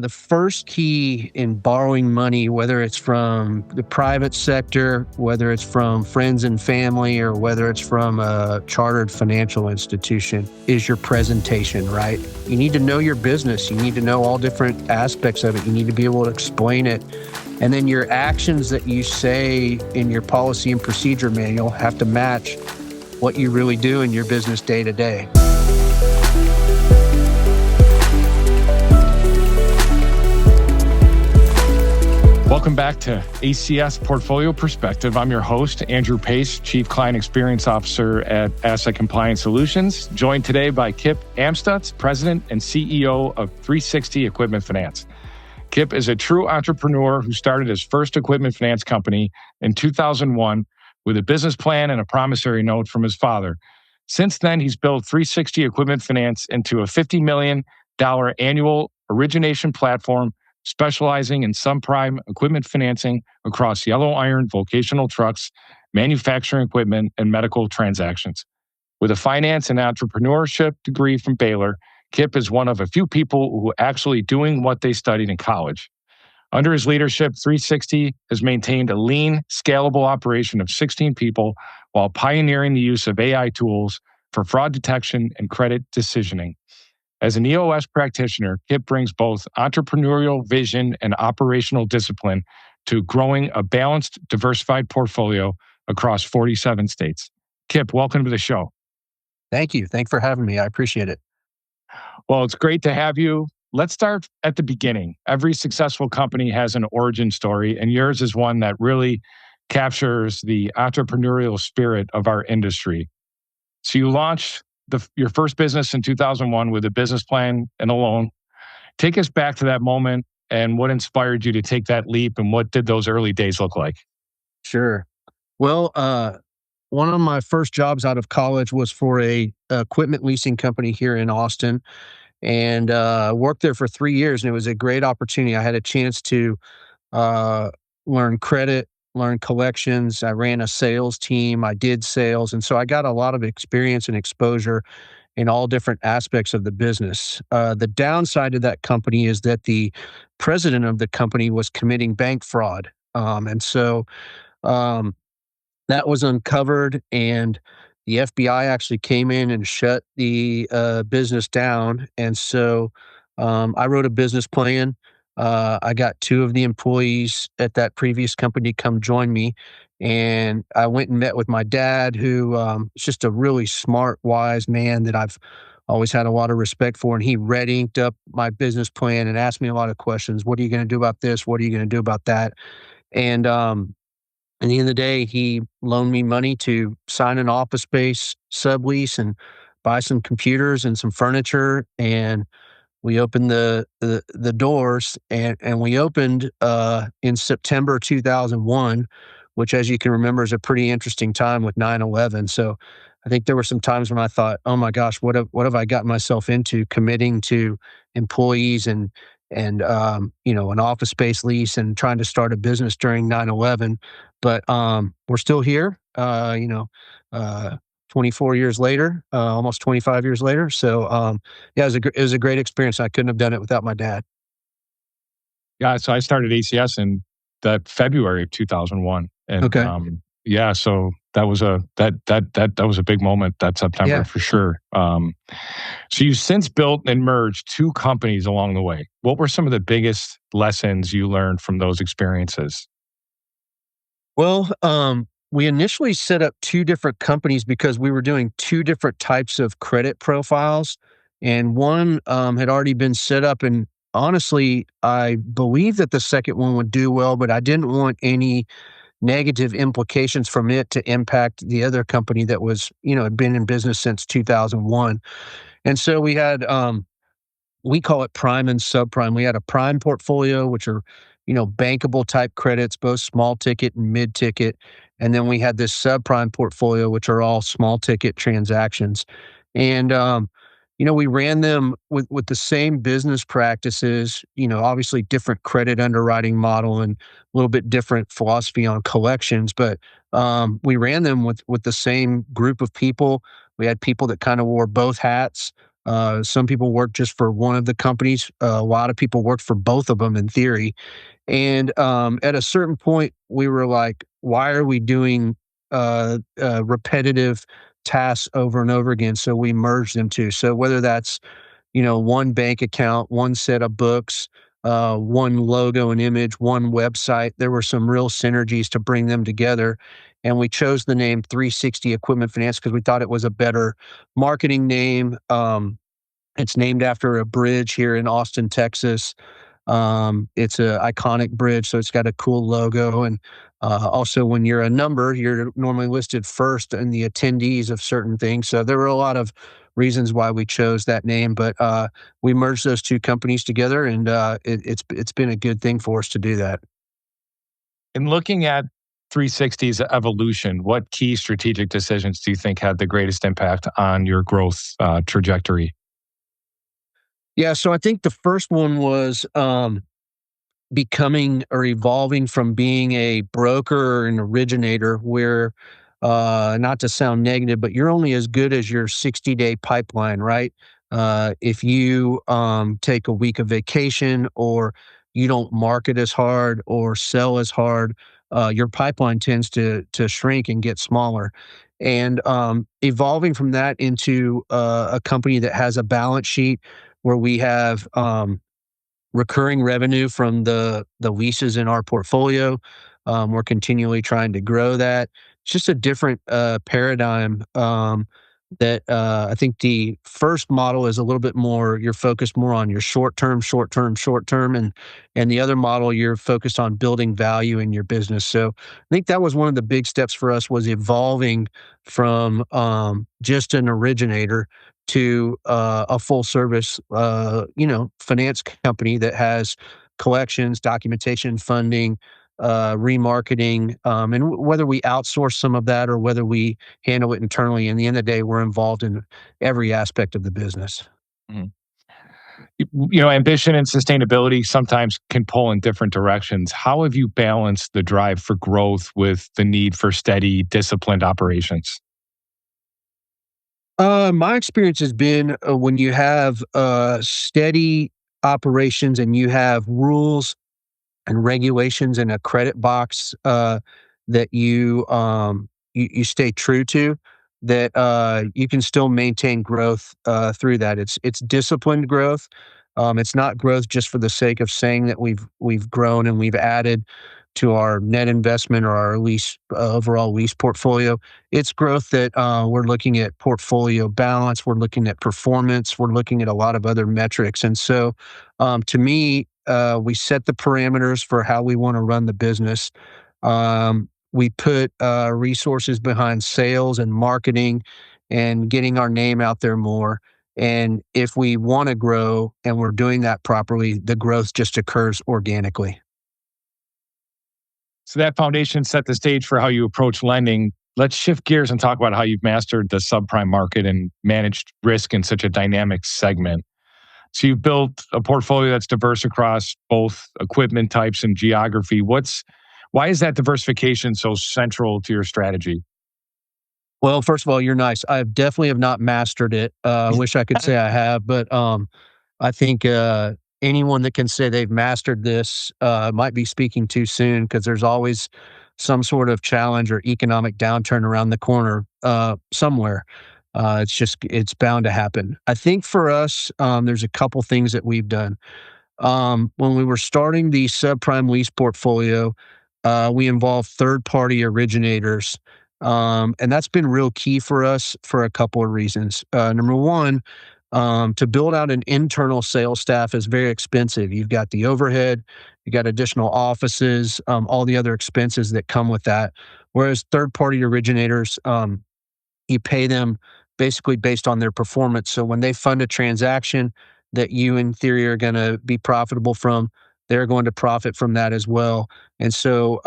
The first key in borrowing money, whether it's from the private sector, whether it's from friends and family, or whether it's from a chartered financial institution, is your presentation, right? You need to know your business. You need to know all different aspects of it. You need to be able to explain it. And then your actions that you say in your policy and procedure manual have to match what you really do in your business day to day. Welcome back to ACS Portfolio Perspective. I'm your host, Andrew Pace, Chief Client Experience Officer at Asset Compliance Solutions, joined today by Kip Amstutz, President and CEO of 360 Equipment Finance. Kip is a true entrepreneur who started his first equipment finance company in 2001 with a business plan and a promissory note from his father. Since then, he's built 360 Equipment Finance into a $50 million annual origination platform specializing in subprime equipment financing across yellow iron vocational trucks, manufacturing equipment, and medical transactions. With a finance and entrepreneurship degree from Baylor, Kip is one of a few people who are actually doing what they studied in college. Under his leadership, 360 has maintained a lean, scalable operation of 16 people while pioneering the use of AI tools for fraud detection and credit decisioning. As an EOS practitioner, Kip brings both entrepreneurial vision and operational discipline to growing a balanced, diversified portfolio across 47 states. Kip, welcome to the show. Thank you. Thanks for having me. I appreciate it. Well, it's great to have you. Let's start at the beginning. Every successful company has an origin story, and yours is one that really captures the entrepreneurial spirit of our industry. So you launched your first business in 2001 with a business plan and a loan. Take us back to that moment and what inspired you to take that leap, and what did those early days look like? Sure. Well, one of my first jobs out of college was for a equipment leasing company here in Austin, and worked there for 3 years, and it was a great opportunity. I had a chance to learn credit, learn collections. I ran a sales team. I did sales. And so I got a lot of experience and exposure in all different aspects of the business. The downside of that company is that the president of the company was committing bank fraud. And so that was uncovered, and the FBI actually came in and shut the business down. And so I wrote a business plan. I got 2 of the employees at that previous company come join me, and I went and met with my dad, who is just a really smart, wise man that I've always had a lot of respect for. And he red inked up my business plan and asked me a lot of questions. What are you going to do about this? What are you going to do about that? And at the end of the day, he loaned me money to sign an office space sublease and buy some computers and some furniture. And we opened the doors, and we opened in September 2001, which, as you can remember, is a pretty interesting time with 9/11. So I think there were some times when I thought, oh my gosh, what have I gotten myself into, committing to employees and an office space lease and trying to start a business during 9/11. But we're still here, 24 years later, almost 25 years later. So yeah, it was a great experience. I couldn't have done it without my dad. Yeah, so I started ACS in that February of 2001, and Okay. yeah, so that was a big moment that September. Yeah. For sure. So you've since built and merged 2 companies along the way. What were some of the biggest lessons you learned from those experiences? Well, we initially set up 2 different companies because we were doing 2 different types of credit profiles, and one had already been set up. And honestly, I believe that the second one would do well, but I didn't want any negative implications from it to impact the other company that was, had been in business since 2001. And so we had, we call it prime and subprime. We had a prime portfolio, which are, bankable type credits, both small ticket and mid ticket. And then we had this subprime portfolio, which are all small ticket transactions. And, we ran them with the same business practices, obviously different credit underwriting model and a little bit different philosophy on collections, but we ran them with the same group of people. We had people that kind of wore both hats. Some people work just for one of the companies. A lot of people work for both of them in theory. And at a certain point, we were like, why are we doing repetitive tasks over and over again? So we merged them two. So whether that's one bank account, one set of books, one logo and image, one website. There were some real synergies to bring them together. And we chose the name 360 Equipment Finance because we thought it was a better marketing name. It's named after a bridge here in Austin, Texas. It's an iconic bridge, so it's got a cool logo. And also, when you're a number, you're normally listed first in the attendees of certain things. So there were a lot of reasons why we chose that name, but we merged those two companies together, and it's been a good thing for us to do that. In looking at 360's evolution, what key strategic decisions do you think had the greatest impact on your growth trajectory? Yeah, so I think the first one was becoming or evolving from being a broker or an originator where not to sound negative, but you're only as good as your 60-day pipeline, right? If you take a week of vacation or you don't market as hard or sell as hard, your pipeline tends to shrink and get smaller. And evolving from that into a company that has a balance sheet where we have recurring revenue from the leases in our portfolio. We're continually trying to grow that. It's just a different paradigm that I think the first model is a little bit more, you're focused more on your short term, short term, short term, and the other model you're focused on building value in your business. So I think that was one of the big steps for us was evolving from just an originator to a full service, finance company that has collections, documentation, funding, remarketing, and whether we outsource some of that or whether we handle it internally. In the end of the day, we're involved in every aspect of the business. Mhm. Ambition and sustainability sometimes can pull in different directions. How have you balanced the drive for growth with the need for steady, disciplined operations? My experience has been when you have steady operations and you have rules and regulations in a credit box that you stay true to, that you can still maintain growth through that. It's disciplined growth. It's not growth just for the sake of saying that we've grown and we've added to our net investment or our lease overall lease portfolio. It's growth that we're looking at portfolio balance, we're looking at performance, we're looking at a lot of other metrics. And so, to me, we set the parameters for how we want to run the business. We put resources behind sales and marketing and getting our name out there more. And if we want to grow and we're doing that properly, the growth just occurs organically. So that foundation set the stage for how you approach lending. Let's shift gears and talk about how you've mastered the subprime market and managed risk in such a dynamic segment. So you've built a portfolio that's diverse across both equipment types and geography. Why is that diversification so central to your strategy? Well, first of all, you're nice. I definitely have not mastered it. Wish I could say I have, but I think anyone that can say they've mastered this might be speaking too soon because there's always some sort of challenge or economic downturn around the corner somewhere. It's bound to happen. I think for us, there's a couple things that we've done. When we were starting the subprime lease portfolio, we involved third-party originators, and that's been real key for us for a couple of reasons. Number one, to build out an internal sales staff is very expensive. You've got the overhead, you got additional offices, all the other expenses that come with that. Whereas third-party originators, you pay them basically based on their performance. So when they fund a transaction that you, in theory, are going to be profitable from, they're going to profit from that as well. And so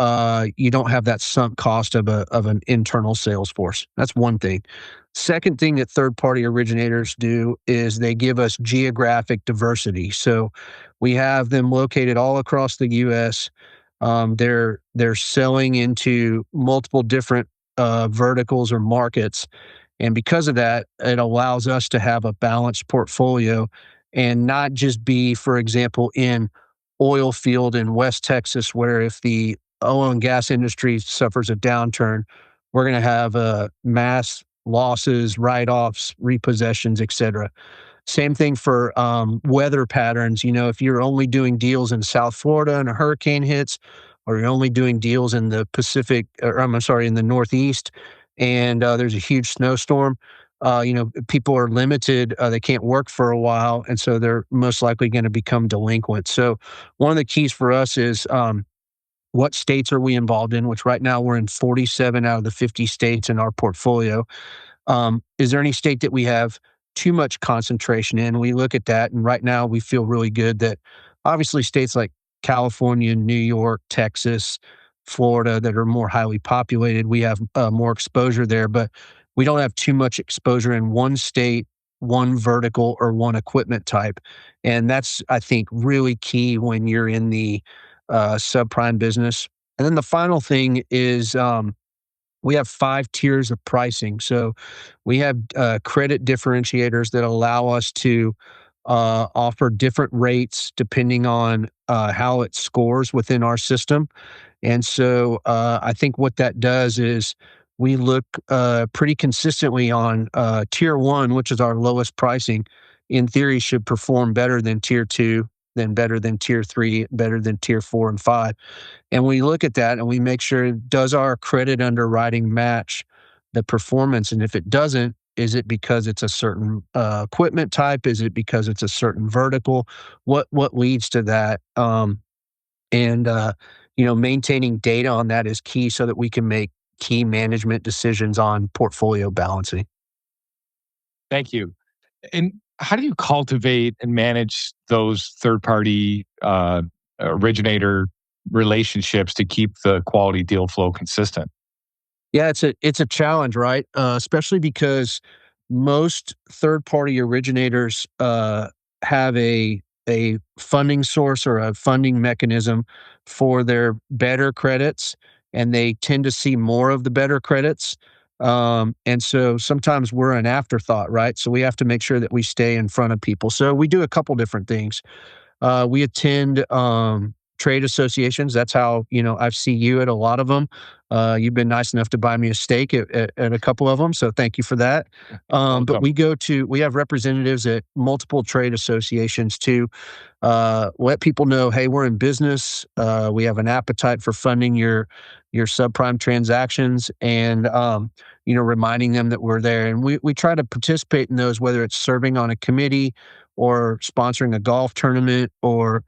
you don't have that sunk cost of an internal sales force. That's one thing. Second thing that third party originators do is they give us geographic diversity. So we have them located all across the U.S. They're selling into multiple different verticals or markets, And because of that, it allows us to have a balanced portfolio and not just be, for example, in oil field in West Texas, where if the oil and gas industry suffers a downturn, we're going to have mass losses, write-offs, repossessions, et cetera. Same thing for weather patterns. If you're only doing deals in South Florida and a hurricane hits, or you're only doing deals in the Pacific, or I'm sorry, in the Northeast, and there's a huge snowstorm, people are limited. They can't work for a while, and so they're most likely going to become delinquent. So one of the keys for us is what states are we involved in? Which right now we're in 47 out of the 50 states in our portfolio. Is there any state that we have too much concentration in? We look at that, and right now we feel really good that obviously states like California, New York, Texas, Florida that are more highly populated, we have more exposure there, but we don't have too much exposure in one state, one vertical, or one equipment type. And that's, I think, really key when you're in the subprime business. And then the final thing is we have 5 tiers of pricing. So we have credit differentiators that allow us to offer different rates depending on how it scores within our system. And so I think what that does is we look pretty consistently on tier one, which is our lowest pricing, in theory should perform better than tier two, then better than tier three, better than tier four and five. And we look at that and we make sure, does our credit underwriting match the performance? And if it doesn't, is it because it's a certain equipment type? Is it because it's a certain vertical? What leads to that? And maintaining data on that is key so that we can make key management decisions on portfolio balancing. Thank you. And how do you cultivate and manage those third-party originator relationships to keep the quality deal flow consistent? Yeah, it's a challenge, right? Especially because most third party originators have a funding source or a funding mechanism for their better credits, and they tend to see more of the better credits. And so sometimes we're an afterthought, right? So we have to make sure that we stay in front of people. So we do a couple different things. We attend trade associations. That's how I see you at a lot of them. You've been nice enough to buy me a steak at a couple of them, so thank you for that. But Welcome. we have representatives at multiple trade associations to let people know, hey, we're in business. We have an appetite for funding your subprime transactions, and reminding them that we're there. And we try to participate in those, whether it's serving on a committee or sponsoring a golf tournament or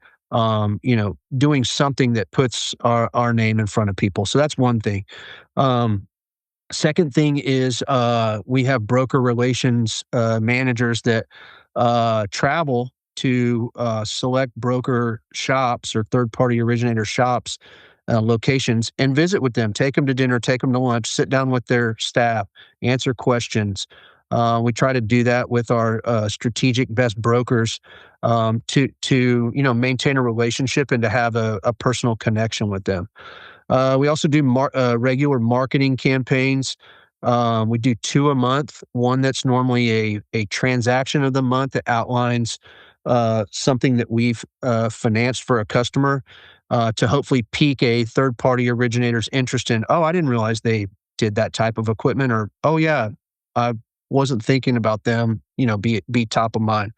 doing something that puts our name in front of people. So that's one thing. Um, Second thing is we have broker relations managers that travel to select broker shops or third party originator shops locations and visit with them, take them to dinner, take them to lunch, sit down with their staff, answer questions. We try to do that with our strategic best brokers to maintain a relationship and to have a personal connection with them. We also do regular marketing campaigns. We do 2 a month. One that's normally a transaction of the month that outlines something that we've financed for a customer to hopefully pique a third party originator's interest in. Oh, I didn't realize they did that type of equipment, or oh yeah, I wasn't thinking about them. Be top of mind.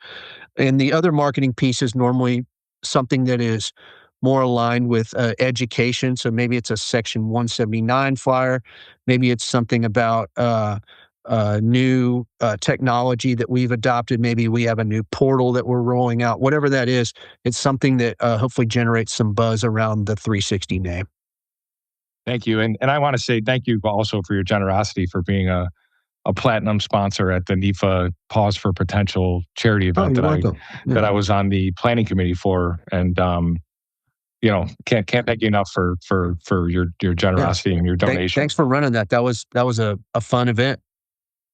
And the other marketing piece is normally something that is more aligned with education. So maybe it's a Section 179 flyer. Maybe it's something about new technology that we've adopted. Maybe we have a new portal that we're rolling out. Whatever that is, it's something that hopefully generates some buzz around the 360 name. Thank you. And I want to say thank you also for your generosity for being a platinum sponsor at the NEFA Pause for Potential charity Oh, event you're that I welcome. that Yeah. I was on the planning committee for. And can't thank you enough for your Yeah. generosity and your donation. Thanks for running that. That was a fun event.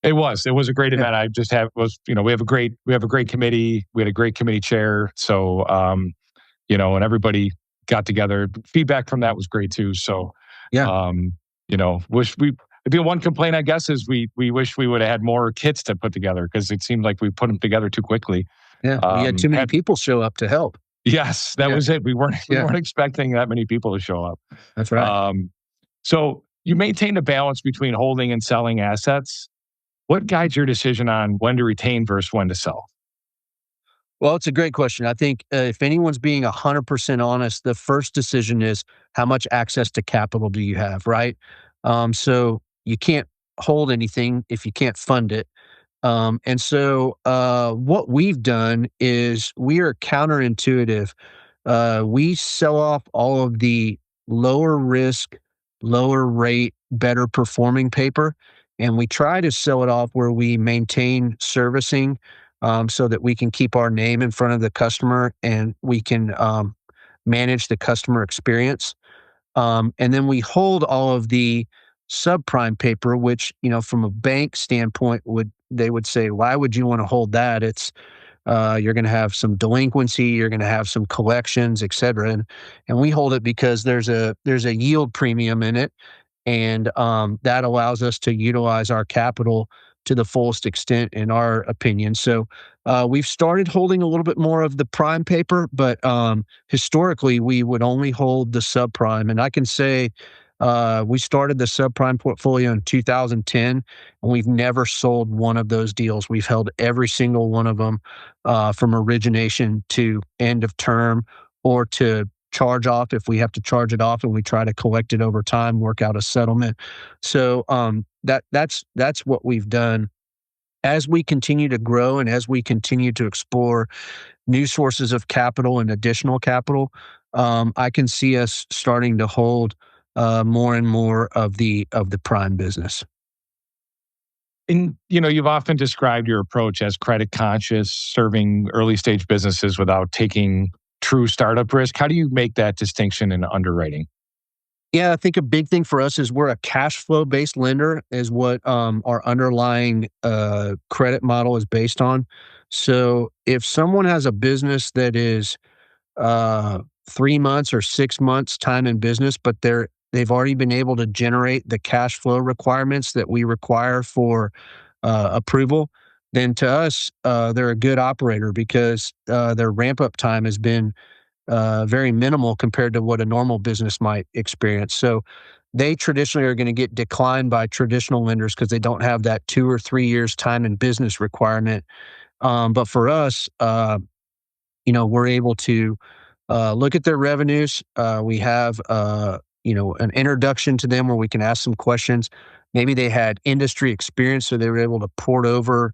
It was a great Yeah. event. I just have was we have a great committee. We had a great committee chair. So and everybody got together. Feedback from that was great too. So Yeah. wish the one complaint, I guess, is we wish we would have had more kits to put together because it seemed like we put them together too quickly. Yeah, we had too many Had people show up to help. Yes, that Yeah, was it. We yeah, weren't expecting that many people to show up. that's right. Um, so you maintain a balance between holding and selling assets. What guides your decision on when to retain versus when to sell? Well, it's a great question. I think if anyone's being 100% honest, the first decision is how much access to capital do you have, right? So you can't hold anything if you can't fund it. What we've done is we are counterintuitive. We sell off all of the lower risk, lower rate, better performing paper, and we try to sell it off where we maintain servicing, so that we can keep our name in front of the customer and we can manage the customer experience. And then we hold all of the subprime paper, which, from a bank standpoint, would say, why would you want to hold that? You're going to have some delinquency, you're going to have some collections, et cetera. And we hold it because there's a yield premium in it, and that allows us to utilize our capital to the fullest extent, in our opinion. So we've started holding a little bit more of the prime paper, but historically we would only hold the subprime. And I can say we started the subprime portfolio in 2010, and we've never sold one of those deals. We've held every single one of them from origination to end of term, or to charge off if we have to charge it off, and we try to collect it over time, work out a settlement. So that's what we've done. As we continue to grow and as we continue to explore new sources of capital and additional capital, I can see us starting to hold more and more of the prime business. And you've often described your approach as credit conscious, serving early stage businesses without taking true startup risk. How do you make that distinction in underwriting? Yeah, I think a big thing for us is we're a cash flow based lender, is what our underlying credit model is based on. So if someone has a business that is 3 months or 6 months time in business, but they've already been able to generate the cash flow requirements that we require for approval, then to us they're a good operator, because their ramp up time has been very minimal compared to what a normal business might experience. So they traditionally are going to get declined by traditional lenders because they don't have that 2 or 3 years time in business requirement. But for us, we're able to look at their revenues. We have, an introduction to them where we can ask some questions. Maybe they had industry experience, so they were able to port over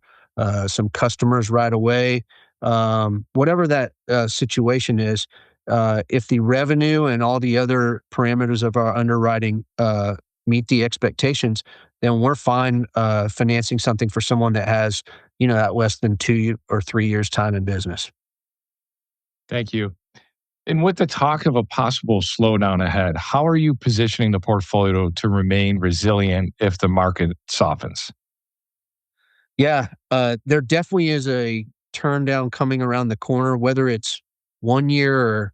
some customers right away. Whatever that situation is, if the revenue and all the other parameters of our underwriting meet the expectations, then we're fine financing something for someone that has, that less than 2 or 3 years time in business. Thank you. And with the talk of a possible slowdown ahead, how are you positioning the portfolio to remain resilient if the market softens? Yeah, there definitely is a turn down coming around the corner, whether it's 1 year or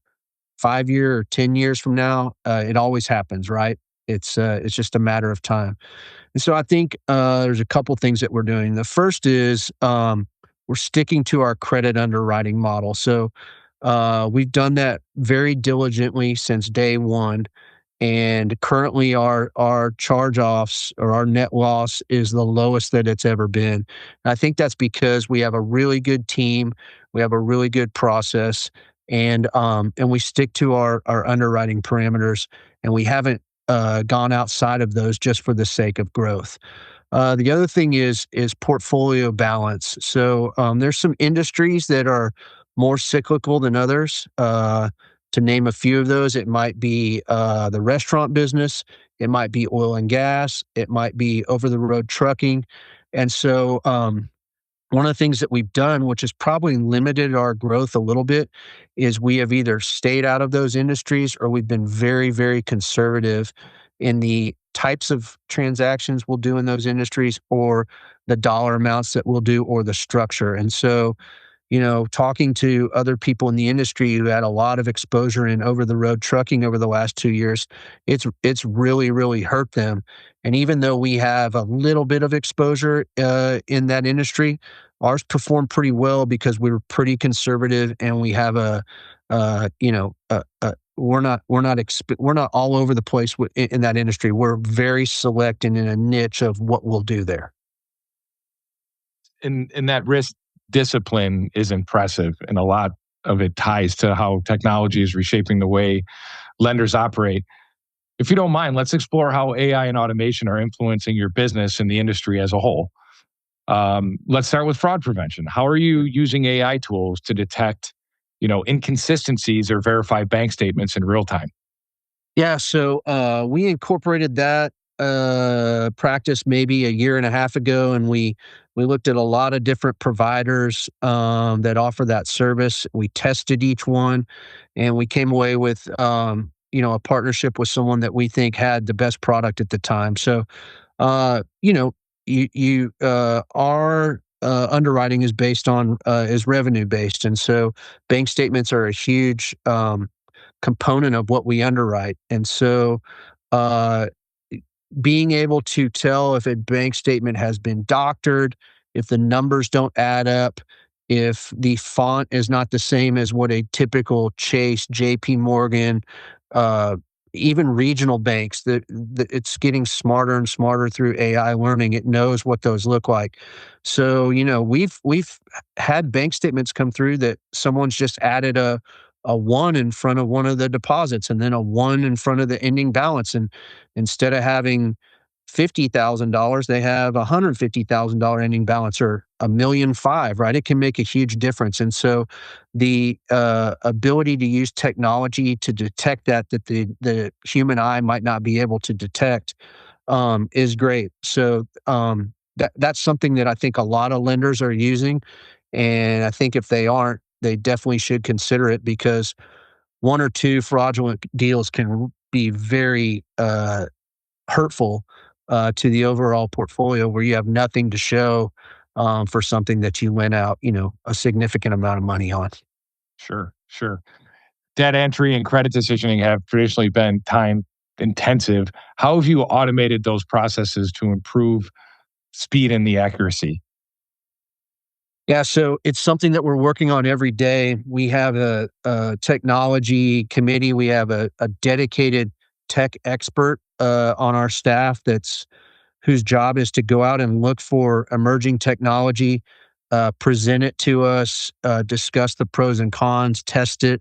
5 year or 10 years from now. It always happens, right? It's just a matter of time. And so I think there's a couple things that we're doing. The first is we're sticking to our credit underwriting model. So we've done that very diligently since day one. And currently, our charge offs, or our net loss, is the lowest that it's ever been. And I think that's because we have a really good team, we have a really good process, and we stick to our underwriting parameters, and we haven't gone outside of those just for the sake of growth. The other thing is portfolio balance. So there's some industries that are more cyclical than others. To name a few of those, it might be the restaurant business, it might be oil and gas, it might be over the road trucking, and so one of the things that we've done, which has probably limited our growth a little bit, is we have either stayed out of those industries, or we've been very, very conservative in the types of transactions we'll do in those industries, or the dollar amounts that we'll do, or the structure. And so talking to other people in the industry who had a lot of exposure in over the road trucking over the last 2 years, it's really, really hurt them. And even though we have a little bit of exposure in that industry, ours performed pretty well because we were pretty conservative and we have we're not all over the place in that industry. We're very select and in a niche of what we'll do there. And that risk discipline is impressive, and a lot of it ties to how technology is reshaping the way lenders operate. If you don't mind, let's explore how AI and automation are influencing your business and the industry as a whole. Let's start with fraud prevention. How are you using AI tools to detect, inconsistencies or verify bank statements in real time? Yeah, so we incorporated that practice maybe a year and a half ago, and we looked at a lot of different providers that offer that service. We tested each one, and we came away with a partnership with someone that we think had the best product at the time. So you know, our underwriting is based on is revenue based, and so bank statements are a huge component of what we underwrite. And so, uh, being able to tell if a bank statement has been doctored, if the numbers don't add up, if the font is not the same as what a typical Chase, JP Morgan, uh, even regional banks, that it's getting smarter and smarter through AI learning. It knows what those look like. So, we've had bank statements come through that someone's just added a one in front of one of the deposits and then a one in front of the ending balance. And instead of having $50,000, they have $150,000 ending balance or $1,500,000, right? It can make a huge difference. And so the ability to use technology to detect that the human eye might not be able to detect is great. So that's something that I think a lot of lenders are using. And I think if they aren't, they definitely should consider it because one or two fraudulent deals can be very hurtful to the overall portfolio where you have nothing to show for something that you lent out, a significant amount of money on. Sure, sure. Data entry and credit decisioning have traditionally been time intensive. How have you automated those processes to improve speed and the accuracy? Yeah, so it's something that we're working on every day. We have a technology committee. We have a dedicated tech expert on our staff whose job is to go out and look for emerging technology, present it to us, discuss the pros and cons, test it.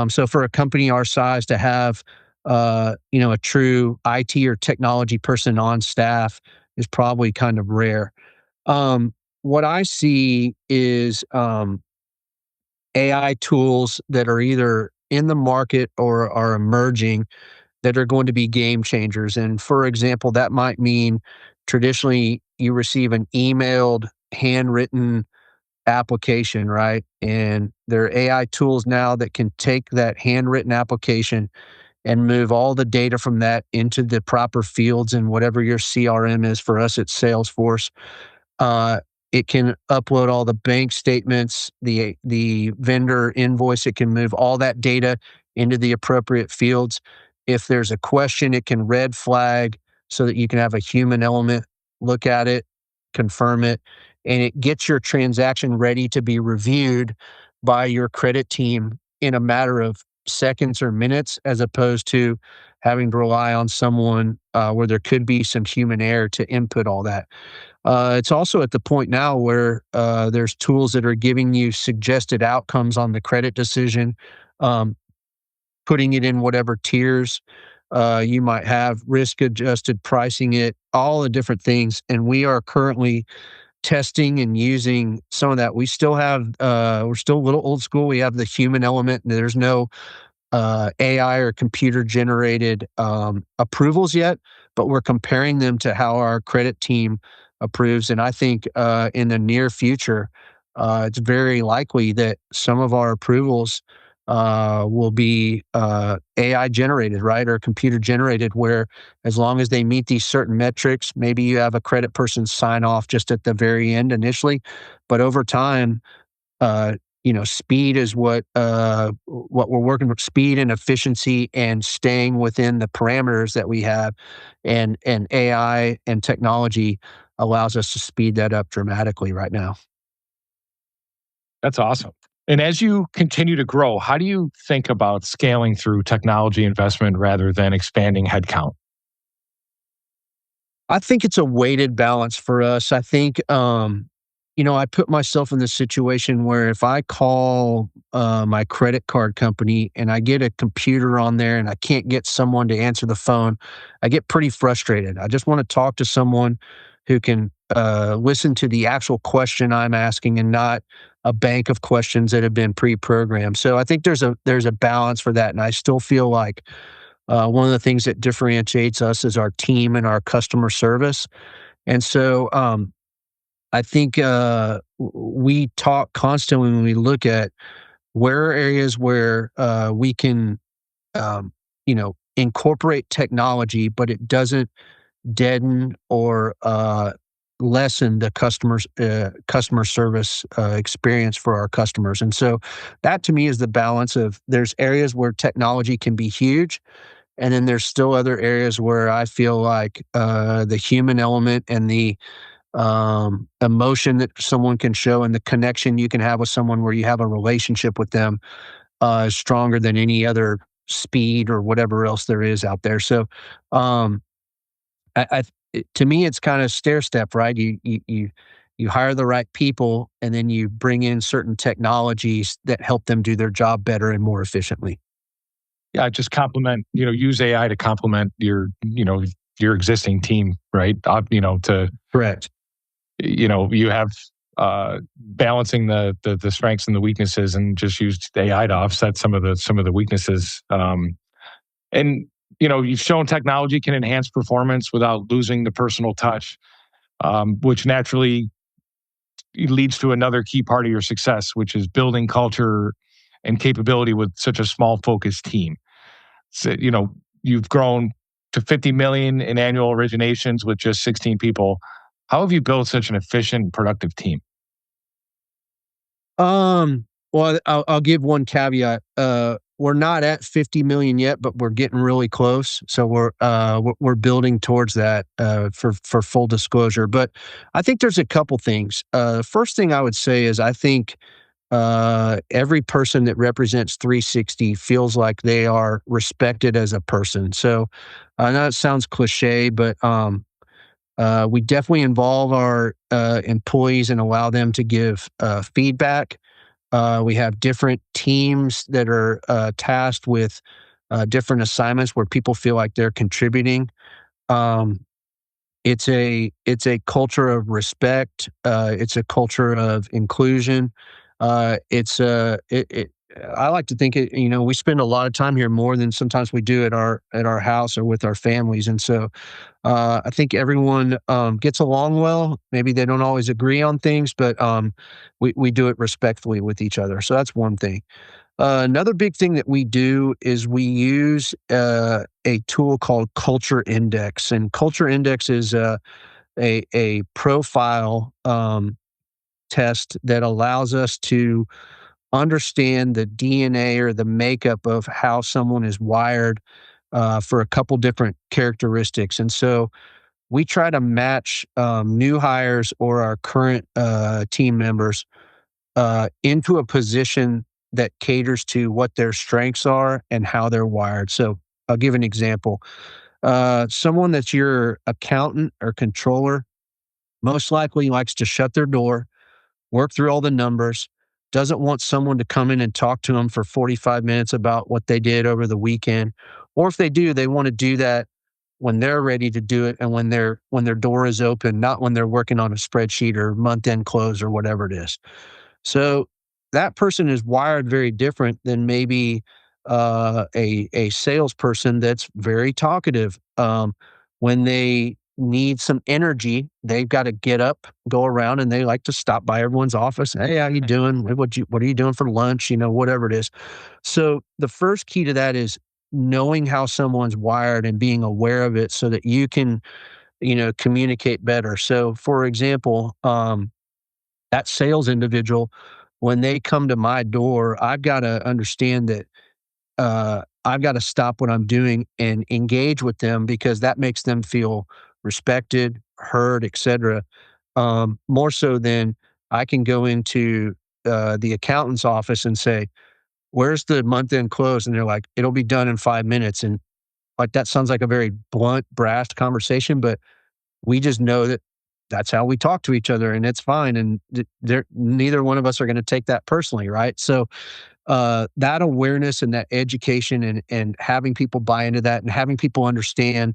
So for a company our size to have, a true IT or technology person on staff is probably kind of rare. What I see is AI tools that are either in the market or are emerging that are going to be game changers. And for example, that might mean traditionally you receive an emailed, handwritten application, right? And there are AI tools now that can take that handwritten application and move all the data from that into the proper fields in whatever your CRM is. For us, it's Salesforce. uh, it can upload all the bank statements, the vendor invoice. It can move all that data into the appropriate fields. If there's a question, it can red flag so that you can have a human element look at it, confirm it, and it gets your transaction ready to be reviewed by your credit team in a matter of seconds or minutes, as opposed to having to rely on someone where there could be some human error to input all that. It's also at the point now where there's tools that are giving you suggested outcomes on the credit decision, um, putting it in whatever tiers you might have, risk adjusted pricing it, all the different things. And we are currently testing and using some of that. We're still a little old school. We have the human element. There's no AI or computer generated approvals yet, but we're comparing them to how our credit team approves. And I think in the near future, it's very likely that some of our approvals will be AI generated, right, or computer generated, where as long as they meet these certain metrics, maybe you have a credit person sign off just at the very end initially, but over time, speed is what we're working with, speed and efficiency and staying within the parameters that we have, and AI and technology allows us to speed that up dramatically right now. That's awesome. And as you continue to grow, how do you think about scaling through technology investment rather than expanding headcount? I think it's a weighted balance for us. I think, I put myself in this situation where if I call my credit card company and I get a computer on there and I can't get someone to answer the phone, I get pretty frustrated. I just want to talk to someone who can listen to the actual question I'm asking and not a bank of questions that have been pre-programmed. So I think there's a balance for that, and I still feel like one of the things that differentiates us is our team and our customer service. And so I think we talk constantly when we look at where are areas where we can, incorporate technology, but it doesn't deaden or lessen the customer service experience for our customers. And so that to me is the balance of there's areas where technology can be huge, and then there's still other areas where I feel like the human element and the emotion that someone can show and the connection you can have with someone where you have a relationship with them is stronger than any other speed or whatever else there is out there. So, um, to me, it's kind of stair step, right? You hire the right people, and then you bring in certain technologies that help them do their job better and more efficiently. Yeah, just complement, use AI to complement your existing team, right? To, Correct. you have balancing the strengths and the weaknesses and just use AI to offset some of the weaknesses. And you've shown technology can enhance performance without losing the personal touch, which naturally leads to another key part of your success, which is building culture and capability with such a small focused team. So, you've grown to 50 million in annual originations with just 16 people. How have you built such an efficient, productive team? Well, I'll give one caveat. We're not at 50 million yet, but we're getting really close. So we're building towards that for full disclosure. But I think there's a couple things. First thing I would say is I think every person that represents 360 feels like they are respected as a person. So I know it sounds cliche, but we definitely involve our employees and allow them to give feedback. We have different teams that are tasked with different assignments where people feel like they're contributing. Um, it's a culture of respect. It's a culture of inclusion. It's it, it I like to think we spend a lot of time here more than sometimes we do at our house or with our families, and so I think everyone gets along well. Maybe they don't always agree on things, but we do it respectfully with each other. So that's one thing. Another big thing that we do is we use a tool called Culture Index, and Culture Index is a profile test that allows us to understand the DNA or the makeup of how someone is wired for a couple different characteristics. And so we try to match new hires or our current team members into a position that caters to what their strengths are and how they're wired. So I'll give an example. Someone that's your accountant or controller most likely likes to shut their door, work through all the numbers, doesn't want someone to come in and talk to them for 45 minutes about what they did over the weekend. Or if they do, they want to do that when they're ready to do it and when their door is open, not when they're working on a spreadsheet or month-end close or whatever it is. So that person is wired very different than maybe a salesperson that's very talkative. When they need some energy, they've got to get up, go around, and they like to stop by everyone's office. Hey, how you doing? What are you doing for lunch? Whatever it is. So the first key to that is knowing how someone's wired and being aware of it so that you can, communicate better. So for example, that sales individual when they come to my door, I've got to understand that I've got to stop what I'm doing and engage with them because that makes them feel respected, heard, etc. More so than I can go into the accountant's office and say, "Where's the month end close?" And they're like, "It'll be done in 5 minutes." And like that sounds like a very blunt, brash conversation, but we just know that that's how we talk to each other, and it's fine. And neither one of us are going to take that personally, right? So that awareness and that education and having people buy into that and having people understand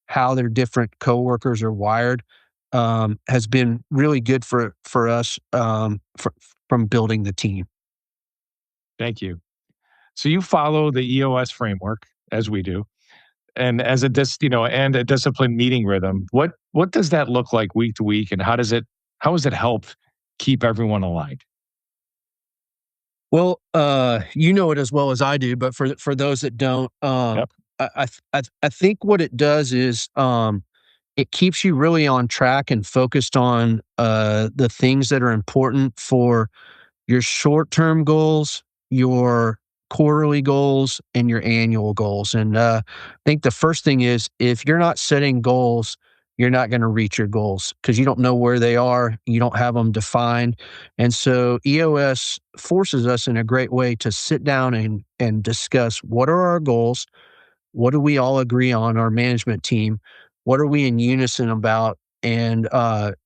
how their different coworkers are wired has been really good for us from building the team. Thank you. So you follow the EOS framework as we do, and as a and a disciplined meeting rhythm. What does that look like week to week, and how has it helped keep everyone aligned? Well, you know it as well as I do, but for those that don't, Yep. I think what it does is it keeps you really on track and focused on the things that are important for your short-term goals, your quarterly goals, and your annual goals. And I think the first thing is if you're not setting goals, you're not going to reach your goals because you don't know where they are. You don't have them defined. And so EOS forces us in a great way to sit down and discuss what are our goals, what do we all agree on, our management team? What are we in unison about? And,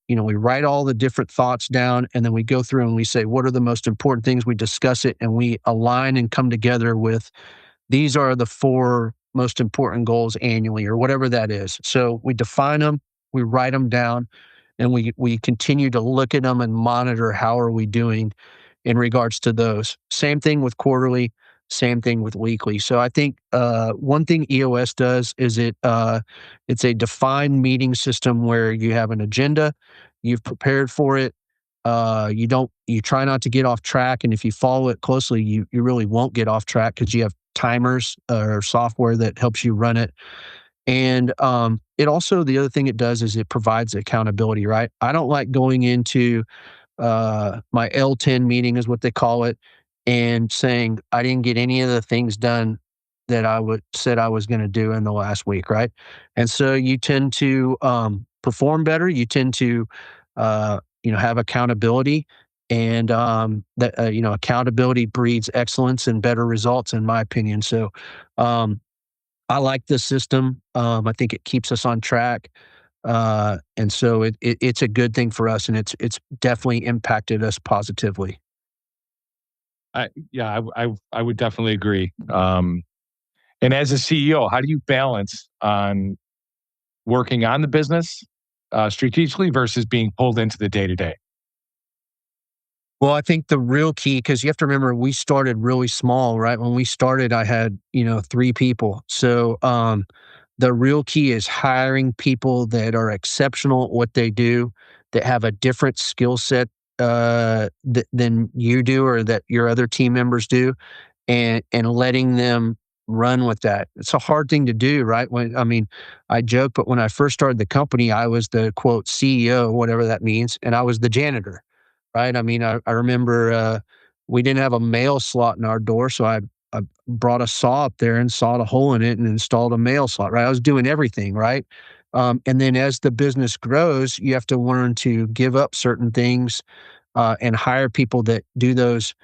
we write all the different thoughts down and then we go through and we say, what are the most important things? We discuss it and we align and come together with these are the four most important goals annually or whatever that is. So we define them, we write them down, and we continue to look at them and monitor how are we doing in regards to those. Same thing with quarterly, same thing with weekly. So I think one thing EOS does is it's a defined meeting system where you have an agenda, you've prepared for it. You try not to get off track, and if you follow it closely, you really won't get off track because you have timers or software that helps you run it. And it also the other thing it does is it provides accountability. Right? I don't like going into my L10 meeting is what they call it, and saying I didn't get any of the things done that I would said I was going to do in the last week, right? And so you tend to perform better. You tend to have accountability, and that accountability breeds excellence and better results, in my opinion. So um, I like this system. I think it keeps us on track. And so it's a good thing for us, and it's definitely impacted us positively. I would definitely agree. And as a CEO, how do you balance on working on the business strategically versus being pulled into the day to day? Well, I think the real key, because you have to remember we started really small, right? When we started, I had, three people. So the real key is hiring people that are exceptional at what they do, that have a different skill set than you do or that your other team members do, and letting them run with that. It's a hard thing to do, right? I joke, but when I first started the company, I was the quote CEO, whatever that means, and I was the janitor, right? I remember we didn't have a mail slot in our door, so I brought a saw up there and sawed a hole in it and installed a mail slot, right? I was doing everything, right? And then as the business grows, you have to learn to give up certain things and hire people that do those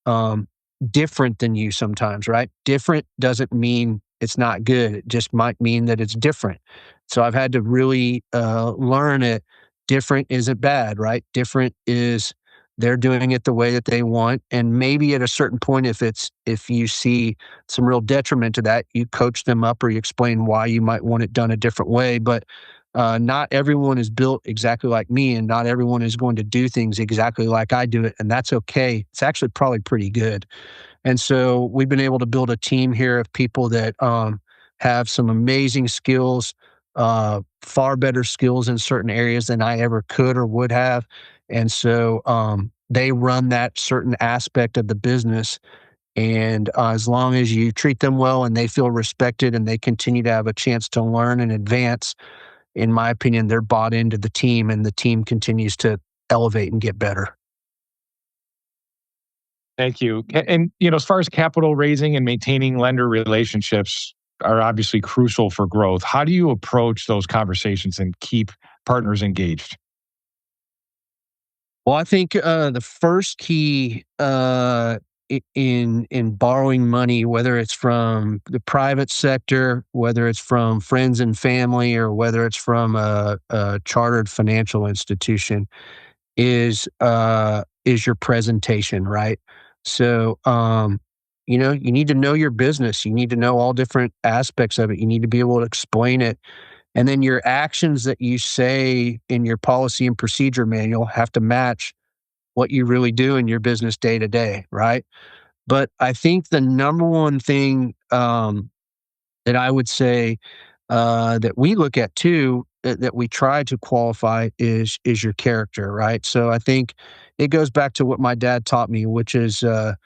um, different than you sometimes, right? Different doesn't mean it's not good. It just might mean that it's different. So I've had to really learn it. Different isn't bad, right? Different is they're doing it the way that they want. And maybe at a certain point, if you see some real detriment to that, you coach them up or you explain why you might want it done a different way. But not everyone is built exactly like me, and not everyone is going to do things exactly like I do it, and that's okay. It's actually probably pretty good. And so we've been able to build a team here of people that have some amazing skills, far better skills in certain areas than I ever could or would have. And so they run that certain aspect of the business. And as long as you treat them well and they feel respected and they continue to have a chance to learn and advance, in my opinion, they're bought into the team and the team continues to elevate and get better. Thank you. And, as far as capital raising and maintaining lender relationships are obviously crucial for growth. How do you approach those conversations and keep partners engaged? Well, I think the first key in borrowing money, whether it's from the private sector, whether it's from friends and family, or whether it's from a chartered financial institution, is your presentation, right? So, you need to know your business. You need to know all different aspects of it. You need to be able to explain it, and then your actions that you say in your policy and procedure manual have to match what you really do in your business day to day, right? But I think the number one thing that I would say that we look at too, that we try to qualify is your character, right? So I think it goes back to what my dad taught me, which is let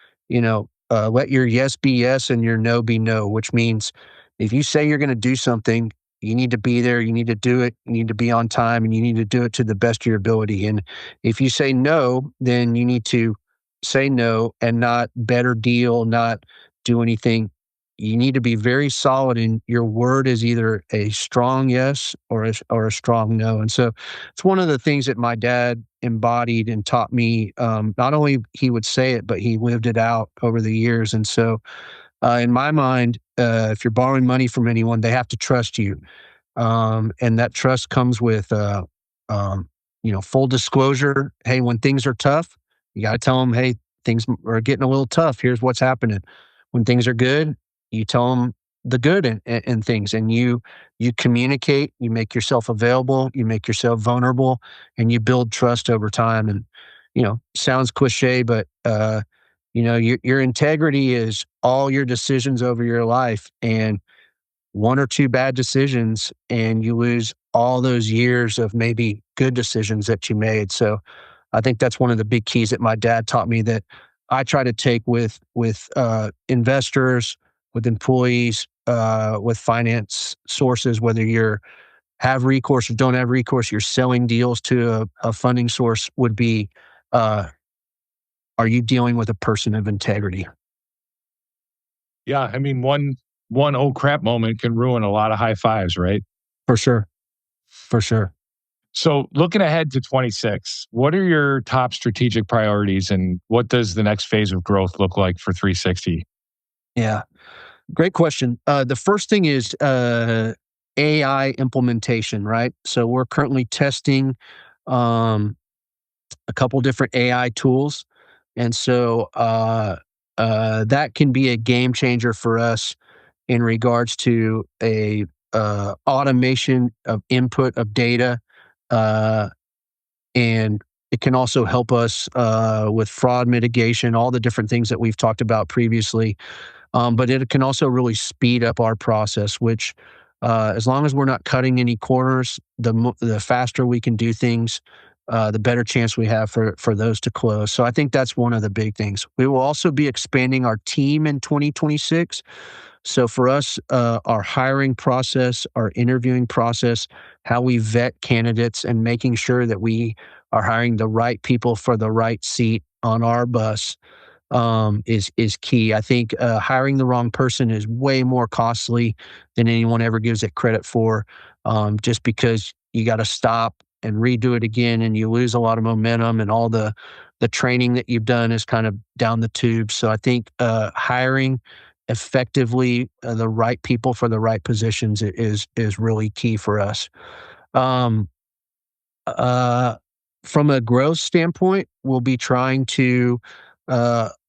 your yes be yes and your no be no, which means if you say you're going to do something, you need to be there, you need to do it, you need to be on time, and you need to do it to the best of your ability. And if you say no, then you need to say no and not better deal, not do anything. You need to be very solid in your word is either a strong yes or a strong no. And so it's one of the things that my dad embodied and taught me. Not only he would say it, but he lived it out over the years. And so, in my mind, if you're borrowing money from anyone, they have to trust you. And that trust comes with, full disclosure. Hey, when things are tough, you got to tell them, hey, things are getting a little tough. Here's what's happening. When things are good, you tell them the good in things, and you communicate. You make yourself available. You make yourself vulnerable, and you build trust over time. And sounds cliche, but your integrity is all your decisions over your life, and one or two bad decisions and you lose all those years of maybe good decisions that you made. So I think that's one of the big keys that my dad taught me that I try to take with investors, with employees, with finance sources, whether you're have recourse or don't have recourse, you're selling deals to a funding source would be, uh, are you dealing with a person of integrity? Yeah, I mean, one oh crap moment can ruin a lot of high fives, right? For sure. For sure. So, looking ahead to 26, what are your top strategic priorities and what does the next phase of growth look like for 360? Yeah. Great question. The first thing is AI implementation, right? So we're currently testing um, a couple different AI tools, and so that can be a game changer for us in regards to a automation of input of data, uh, and it can also help us with fraud mitigation, all the different things that we've talked about previously. But it can also really speed up our process, which, as long as we're not cutting any corners, the faster we can do things, the better chance we have for those to close. So I think that's one of the big things. We will also be expanding our team in 2026. So for us, our hiring process, our interviewing process, how we vet candidates, and making sure that we are hiring the right people for the right seat on our bus is key. I think hiring the wrong person is way more costly than anyone ever gives it credit for. Just because you got to stop and redo it again, and you lose a lot of momentum, and all the training that you've done is kind of down the tube. So I think hiring effectively the right people for the right positions is really key for us. Um, uh, from a growth standpoint, we'll be trying to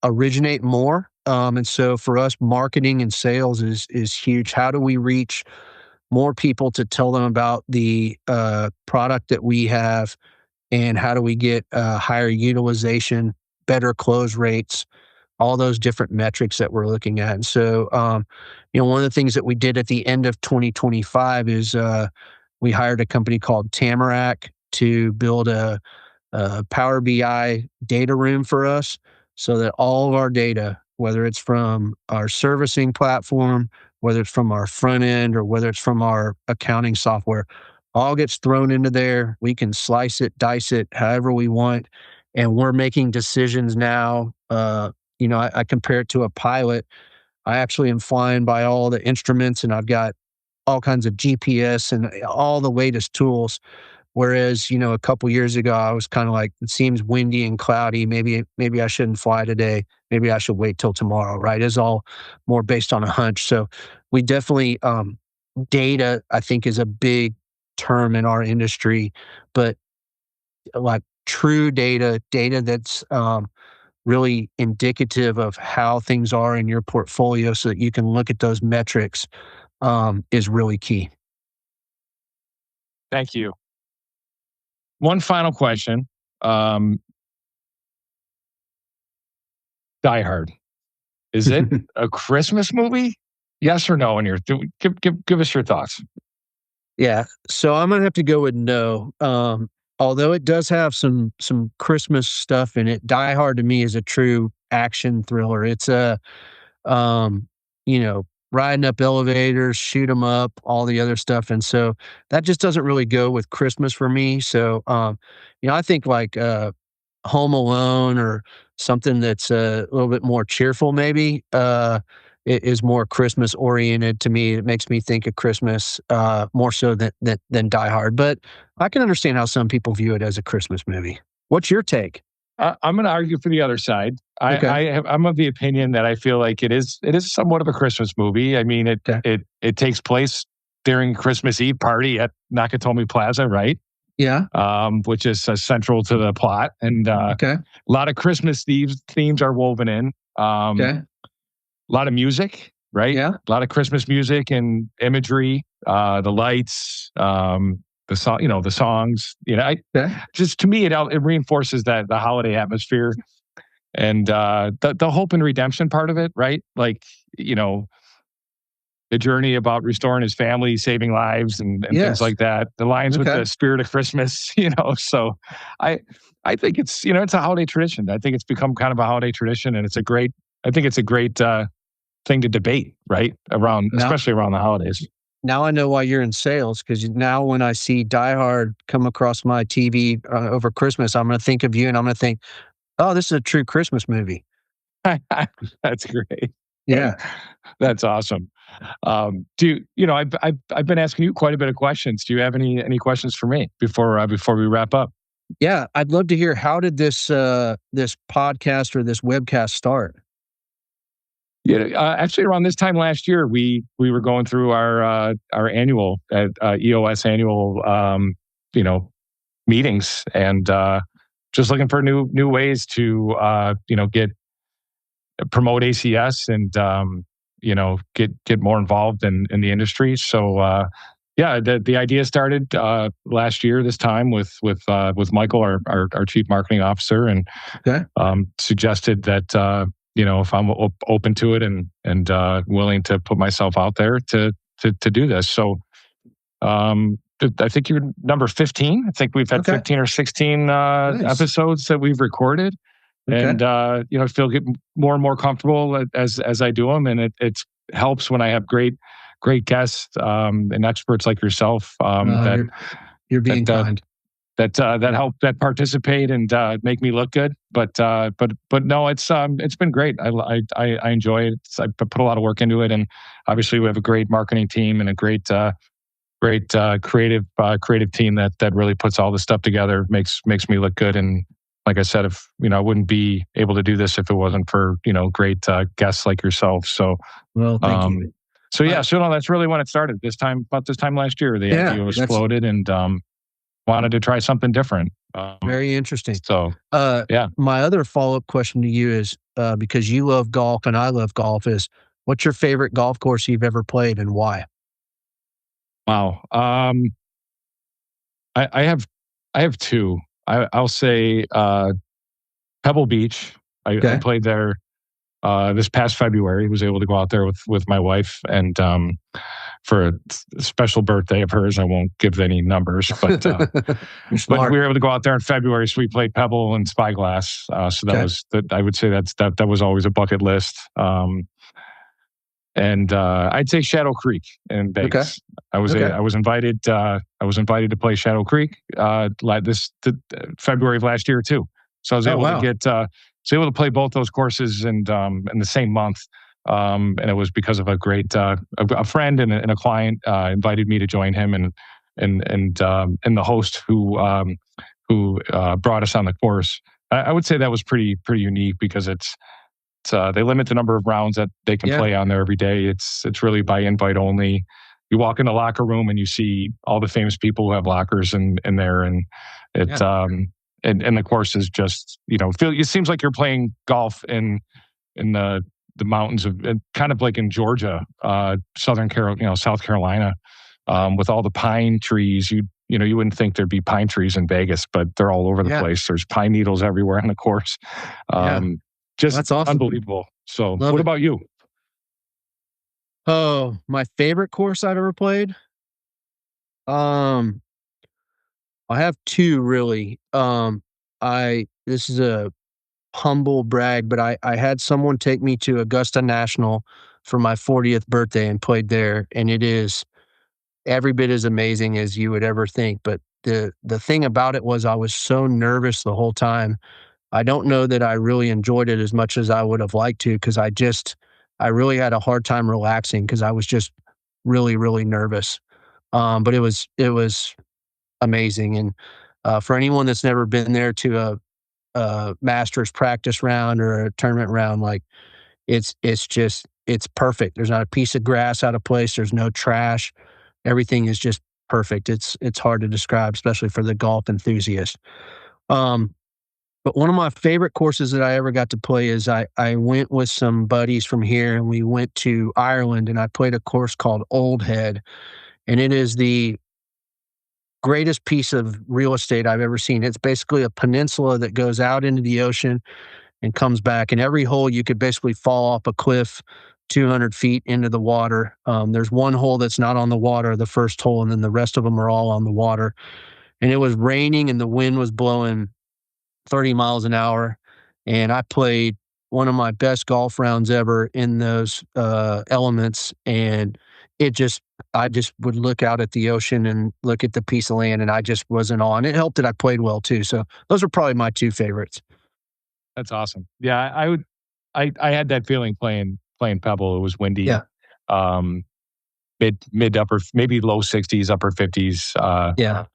originate more. And so for us, marketing and sales is huge. How do we reach more people to tell them about the product that we have, and how do we get higher utilization, better close rates, all those different metrics that we're looking at. And so, one of the things that we did at the end of 2025 is we hired a company called Tamarack to build a Power BI data room for us so that all of our data, whether it's from our servicing platform, whether it's from our front end, or whether it's from our accounting software, all gets thrown into there. We can slice it, dice it however we want. And we're making decisions now, I compare it to a pilot. I actually am flying by all the instruments, and I've got all kinds of GPS and all the latest tools. Whereas, a couple years ago, I was kind of like, it seems windy and cloudy. Maybe I shouldn't fly today. Maybe I should wait till tomorrow. Right? It's all more based on a hunch. So we definitely data, I think, is a big term in our industry, but like true data that's really indicative of how things are in your portfolio, so that you can look at those metrics, is really key. Thank you. One final question. Um, Die Hard. Is it a Christmas movie? Yes or no? Give us your thoughts. Yeah. So I'm gonna have to go with no. Although it does have some Christmas stuff in it, Die Hard to me is a true action thriller. It's a um, riding up elevators, shoot 'em up, all the other stuff, and so that just doesn't really go with Christmas for me. So, I think like Home Alone or something that's a little bit more cheerful, maybe, is more Christmas oriented to me. It makes me think of Christmas more so than Die Hard. But I can understand how some people view it as a Christmas movie. What's your take? I'm going to argue for the other side. Okay. I'm of the opinion that I feel like it is somewhat of a Christmas movie. I mean, Okay. it takes place during Christmas Eve party at Nakatomi Plaza, right? Yeah. Which is central to the plot, and Okay. a lot of Christmas themes are woven in. Okay. A lot of music, right? Yeah. A lot of Christmas music and imagery, the lights, the song, the songs. Okay. Just to me, it reinforces that the holiday atmosphere and the hope and redemption part of it, right? Like, the journey about restoring his family, saving lives, and things Yes. like that. The lines with Okay. the spirit of Christmas, So, I I think it's a holiday tradition. I think it's become kind of a holiday tradition, and I think it's a great thing to debate, right? Now, Especially around the holidays. now I know why you're in sales, because now when I see Die Hard come across my TV over Christmas, I'm going to think of you, and I'm going to think, oh, this is a true Christmas movie. That's great. Yeah. That's awesome. I've been asking you quite a bit of questions. Do you have any questions for me before we wrap up? Yeah, I'd love to hear, how did this podcast or this webcast start? Yeah, actually, around this time last year, we were going through our annual EOS annual meetings, and just looking for new ways to get promote ACS and get more involved in the industry. So yeah, the idea started last year this time with Michael, our chief marketing officer, and Okay. suggested that if I'm open to it and willing to put myself out there to do this. So I think you're number 15. I think we've had Okay. 15 or 16 Nice. episodes that we've recorded. Okay. And feel get more and more comfortable as I do them, and it helps when I have great guests and experts like yourself You're being that kind. that participate and make me look good. But no, it's been great. I enjoy it. I put a lot of work into it, and obviously we have a great marketing team and a great creative team that really puts all this stuff together, makes me look good. And like I said, if I wouldn't be able to do this if it wasn't for great guests like yourself. So, Well, thank you. so yeah, so no, that's really when it started. About this time last year, the Yeah, idea was that's floated, and wanted to try something different. very interesting. So yeah, My other follow-up question to you is, because you love golf and I love golf, is what's your favorite golf course you've ever played, and why? wow. I have two. I'll say Pebble Beach. I Okay. played there this past February. Was able to go out there with my wife, and for a special birthday of hers. I won't give any numbers, but You're but smart. we were able to go out there in February. So we played Pebble and Spyglass. So that Okay. was that. I would say that was always a bucket list. And I'd say Shadow Creek in Vegas. Okay. I was invited to play Shadow Creek February of last year too. So I was Oh, able wow. to get was able to play both those courses in the same month. And it was because of a great a friend and a client invited me to join him, and the host who brought us on the course. I would say that was pretty unique because it's they limit the number of rounds that they can Yeah. play on there every day. It's really by invite only. You walk in the locker room and you see all the famous people who have lockers in there, and it Yeah. and the course is just, it seems like you're playing golf in the mountains of, kind of like in Georgia, South Carolina, with all the pine trees. You wouldn't think there'd be pine trees in Vegas, but they're all over the Yeah. place. There's pine needles everywhere on the course. Yeah. Just That's awesome. unbelievable. So, Love what it. about you? Oh, my favorite course I've ever played? Um, I have 2 really. This is a humble brag, but I had someone take me to Augusta National for my 40th birthday and played there, and it is every bit as amazing as you would ever think, but the thing about it was I was so nervous the whole time. I don't know that I really enjoyed it as much as I would have liked to, because I really had a hard time relaxing because I was just really, really nervous. But it was amazing, and, for anyone that's never been there to a Masters practice round or a tournament round, like, it's perfect. There's not a piece of grass out of place, there's no trash. Everything is just perfect. It's hard to describe, especially for the golf enthusiast. Um, but one of my favorite courses that I ever got to play is I went with some buddies from here, and we went to Ireland, and I played a course called Old Head, and it is the greatest piece of real estate I've ever seen. It's basically a peninsula that goes out into the ocean and comes back, and every hole you could basically fall off a cliff 200 feet into the water. There's one hole that's not on the water, the first hole, and then the rest of them are all on the water. And it was raining and the wind was blowing 30 miles an hour. And I played one of my best golf rounds ever in those elements. And I just would look out at the ocean and look at the piece of land, and I just wasn't on. It helped that I played well too. So those are probably my 2 favorites. That's awesome. Yeah, I had that feeling playing Pebble. It was windy, Yeah. um, mid upper, maybe low 60s, upper 50s. Yeah.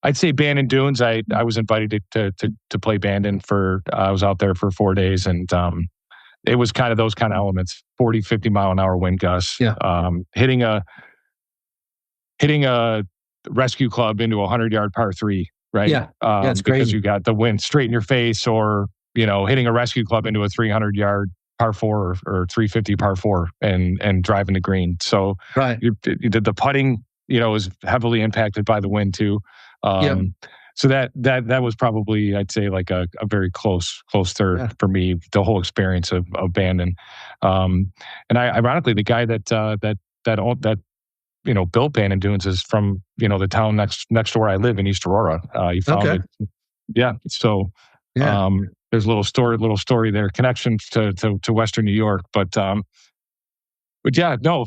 I'd say Bandon Dunes. I was invited to play Bandon for. I was out there for 4 days, and it was kind of those kind of elements: 40, 50 mile an hour wind gusts, Yeah. hitting a rescue club into a 100-yard par three, right? Yeah. Yeah. It's Because crazy. you got the wind straight in your face, or hitting a rescue club into a 300-yard par four or 350 par four and driving the green. So Right. the putting, is heavily impacted by the wind too. Yeah. So that was probably, I'd say, like a very close third Yeah. for me, the whole experience of Bandon. And ironically, the guy that built Bandon Dunes is from, the town next to where I live in East Aurora. He founded, Okay. yeah. So Yeah. there's a little story there, connection to Western New York, but yeah, no,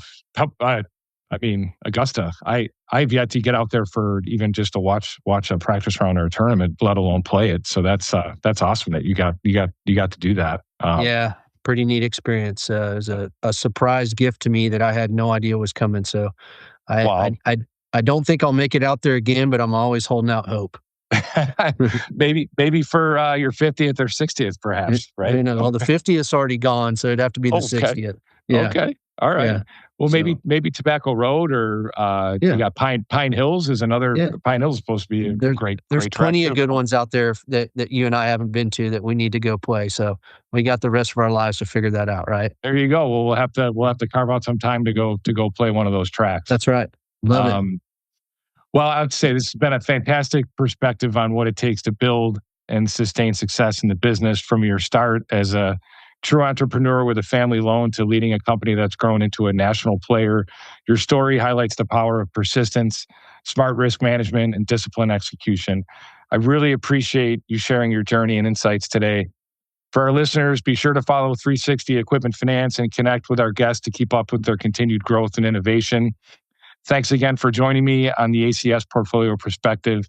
I mean, Augusta. I've yet to get out there for even just to watch a practice round or a tournament, let alone play it. So that's awesome that you got to do that. Yeah. Pretty neat experience. It was a surprise gift to me that I had no idea was coming. So I Wow. I don't think I'll make it out there again, but I'm always holding out hope. maybe for your 50th or 60th, perhaps, right? Well, the 50th already gone, so it'd have to be the Okay. 60th. Yeah. Okay. All right. Yeah. Well, So, maybe Tobacco Road, or you yeah. got Pine Hills is another. Yeah. Pine Hills is supposed to be a There's great there's track plenty of too. good ones out there that you and I haven't been to that we need to go play. So we got the rest of our lives to figure that out, right? There you go. Well, we'll have to carve out some time to go play one of those tracks. That's right. Love it. Well, I'd say this has been a fantastic perspective on what it takes to build and sustain success in the business, from your start as a true entrepreneur with a family loan to leading a company that's grown into a national player. Your story highlights the power of persistence, smart risk management, and disciplined execution. I really appreciate you sharing your journey and insights today. For our listeners, be sure to follow 360 Equipment Finance and connect with our guests to keep up with their continued growth and innovation. Thanks again for joining me on the ACS Portfolio Perspective.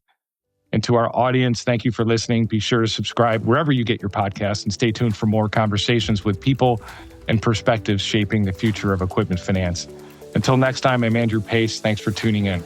And to our audience, thank you for listening. Be sure to subscribe wherever you get your podcasts and stay tuned for more conversations with people and perspectives shaping the future of equipment finance. Until next time, I'm Andrew Pace. Thanks for tuning in.